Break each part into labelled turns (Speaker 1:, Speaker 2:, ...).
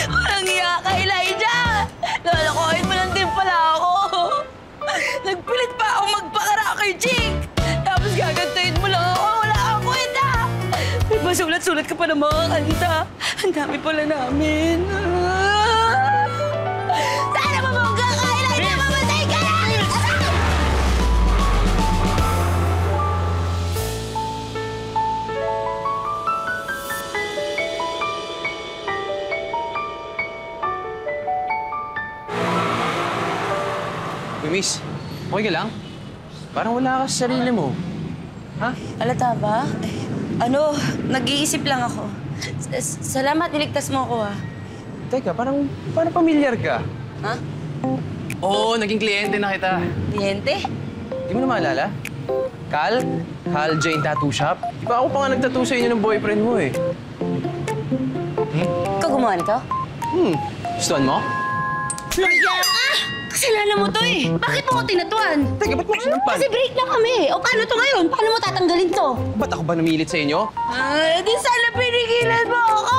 Speaker 1: Walang iya ka, Elijah! Lalakohin mo lang din pala ako. Nagpilit pa ako magpakara kay Jake. Tapos gagantayin mo lang ako. Wala akong kwenta. May masulat-sulat ka pa ng mga kanta. Ang dami pala namin. Sana mamangga ka, Elijah! Mamatay ka na!
Speaker 2: Miss, okay ka lang? Parang wala ka sa sarili mo. Ha?
Speaker 1: Alata ba? Nag-iisip lang ako. Salamat, niligtas mo ako,
Speaker 2: Teka, parang pamilyar ka.
Speaker 1: Ha?
Speaker 2: Oo, naging kliyente na kita.
Speaker 1: Kliyente?
Speaker 2: Di mo na maalala? Cal Jane Tattoo Shop. Di ba ako pa nga nagtattoo sa inyo ng boyfriend mo eh.
Speaker 1: Ikaw gumawa nito?
Speaker 2: Gustuhan mo?
Speaker 1: Nagya ka! Kasalanan mo to eh. Bakit mo ko tinatuan?
Speaker 2: Teka, ba't mo sinampan?
Speaker 1: Kasi break lang kami. O paano to ngayon? Paano mo tatanggalin to?
Speaker 2: Ba't ako ba namilit sa inyo?
Speaker 1: Di sana pinigilan mo ako!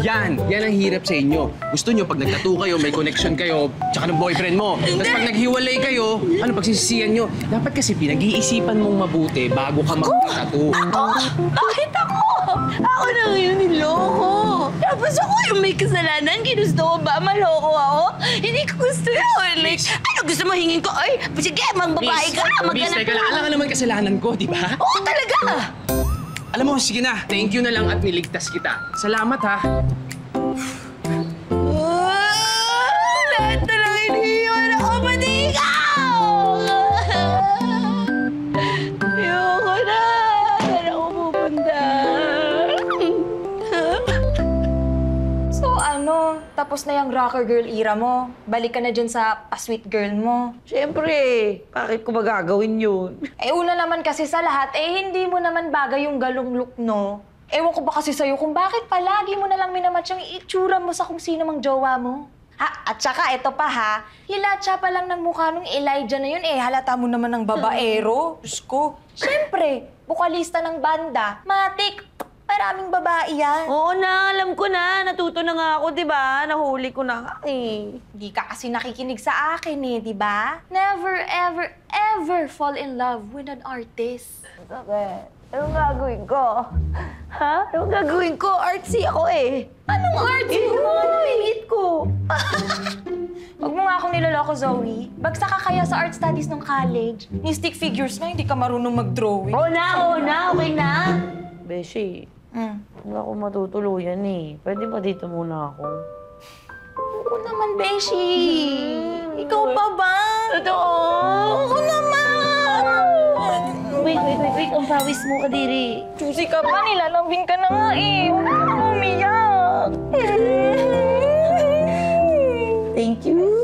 Speaker 2: Yan ang hirap sa inyo. Gusto nyo pag nagtattoo kayo, may connection kayo, tsaka ng boyfriend mo. Tapos pag naghiwalay kayo, pagsisisihan nyo? Dapat kasi pinag-iisipan mong mabuti bago ka mag-tattoo.
Speaker 1: Ako? Bakit ako? Ako na ngayon niloko. Tapos ako yung may kasalanan. Ginusto ko ba maloko ako? Hindi ko gusto yun. Like, ano gusto mo hingin ko? Ay, sige, magbabae ka.
Speaker 2: Miss, teka lang. Alam ka naman kasalanan ko, di ba?
Speaker 1: Oo, talaga.
Speaker 2: Alam mo, sige na. Thank you na lang at niligtas kita. Salamat, ha?
Speaker 1: Lahat na lang iniiwan ako, pati ikaw! Ayoko na. Saan ako pupunta?
Speaker 3: So tapos na yung rocker girl era mo. Balik ka na dyan sa pa-sweet girl mo.
Speaker 1: Siyempre, bakit ko ba gagawin yun?
Speaker 3: Una naman kasi sa lahat, hindi mo naman bagay yung galong look, no? Ewan ko ba kasi sa'yo kung bakit palagi mo na lang minamatch yung itsura mo sa kung sino mang jowa mo. At saka, eto pa ha, hilatsa pa lang ng mukha nung Elijah na yun halata mo naman ng babaero. Diyos ko. Siyempre, bukalista ng banda, matik, maraming babae yan.
Speaker 1: Oo na, alam ko na. Natuto na nga ako, di ba? Nahuli ko na nga eh.
Speaker 3: Di ka kasi nakikinig sa akin di ba? Never, ever, ever fall in love with an artist.
Speaker 1: Bakit? Anong gagawin ko? Ha? Anong gagawin ko? Artsy ako eh.
Speaker 3: Anong artsy?
Speaker 1: Yung mga namingit ko.
Speaker 3: Huwag mo nga akong niloloko, Zoe. Bagsak ka kaya sa art studies ng college. Ni stick figures na, hindi ka marunong mag-drawing.
Speaker 1: Oo na. Okay na. Beshi,
Speaker 3: Mm.
Speaker 1: hindi ako matutuluyan eh. Pwede ba dito muna ako?
Speaker 3: Oo naman, Beshi. Ikaw pa ba?
Speaker 1: Totoo.
Speaker 3: Oo naman.
Speaker 1: Wait. Ang pawis mo, Kadiri.
Speaker 3: Juicy ka pa, nilalambing ka na nga Huwag ka na umiyak.
Speaker 1: Thank you.